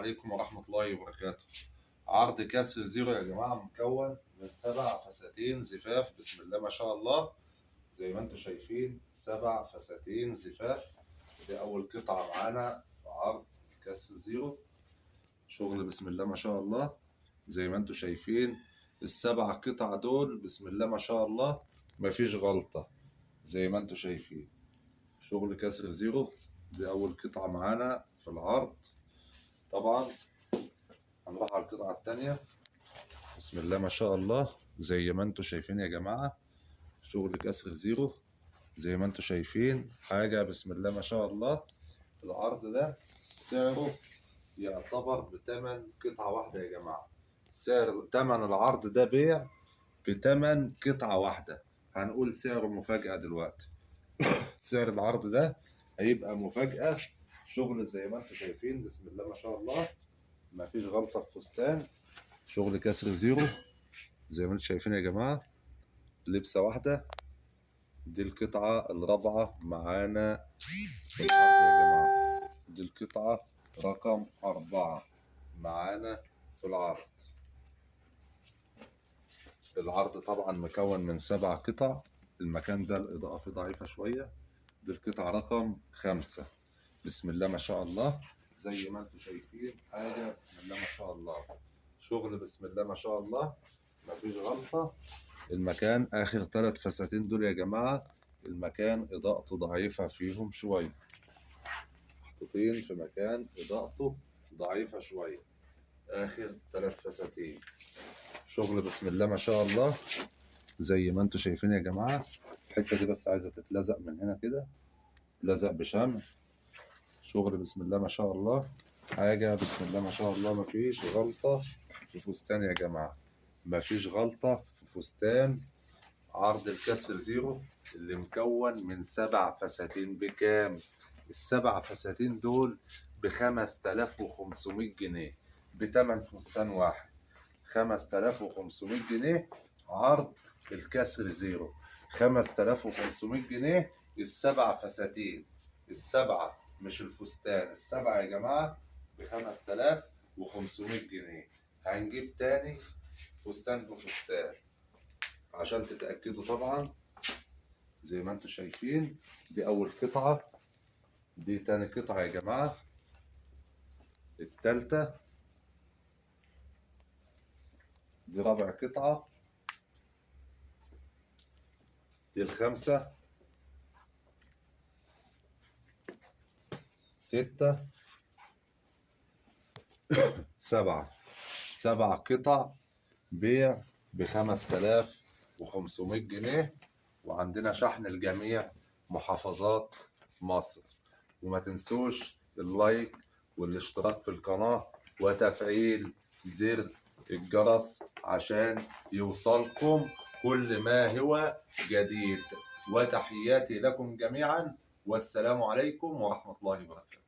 عليكم ورحمة الله وبركاته. عرض كسر زيرو يا جماعة مكون من 7 فساتين زفاف، بسم الله ما شاء الله. زي ما انتم شايفين 7 فساتين زفاف. دي أول قطعة معانا في عرض كسر زيرو. شغل بسم الله ما شاء الله. زي ما انتم شايفين ال7 قطع دول بسم الله ما شاء الله مفيش غلطة. زي ما انتم شايفين شغل كسر زيرو. دي أول قطعة معانا في العرض. طبعا هنروح على القطعة التانية. بسم الله ما شاء الله. زي ما انتم شايفين يا جماعة شغل كسر زيرو. زي ما انتم شايفين حاجة بسم الله ما شاء الله. العرض ده سعره يعتبر بتمن قطعة واحدة يا جماعة. سعر تمن العرض ده بيع بتمن قطعة واحدة. هنقول سعره مفاجأة دلوقتي. سعر العرض ده هيبقى مفاجأة. شغل زي ما انتم شايفين بسم الله ما شاء الله مفيش غلطة في فستان. شغل كسر زيرو زي ما انتم شايفين يا جماعة. لبسة واحدة. دي القطعة الرابعة معانا في العرض يا جماعة. دي القطعة رقم 4 معانا في العرض. العرض طبعا مكون من 7 قطع. المكان ده الإضاءة فيه ضعيفة شوية. دي القطعة رقم 5. بسم الله ما شاء الله. زي ما انتم شايفين حاجة بسم الله ما شاء الله. شغل بسم الله ما شاء الله مفيش غلطة. المكان آخر 3 فساتين دول يا جماعة المكان إضاءته ضعيفة فيهم شوية. محطوطين في مكان إضاءته ضعيفة شوية. آخر 3 فساتين. شغل بسم الله ما شاء الله. زي ما انتم شايفين يا جماعة. الحتة دي بس عايزة تتلزق من هنا كده. تلزق بشمع. شغل بسم الله ما شاء الله. حاجة بسم الله ما شاء الله مفيش غلطة في فستان يا جماعة. مفيش غلطة في فستان عرض الكسر زيرو اللي مكون من 7 فساتين. بكام؟ ال7 فساتين دول ب5500 جنيه بتمن فستان واحد. 5500 جنيه عرض الكسر زيرو. 5500 جنيه ال7 فساتين. ال7 مش الفستان. ال7 يا جماعة ب5500 جنيه. هنجيب تاني فستان بفستان عشان تتأكدوا طبعا. زي ما انتم شايفين دي أول قطعة. دي تاني قطعة يا جماعة. التالتة. دي رابع قطعة. دي الخامسة. 6. 7. 7 قطع بيع ب5500 جنيه. وعندنا شحن لجميع محافظات مصر. وما تنسوش اللايك والاشتراك في القناة وتفعيل زر الجرس عشان يوصلكم كل ما هو جديد. وتحياتي لكم جميعا والسلام عليكم ورحمة الله وبركاته.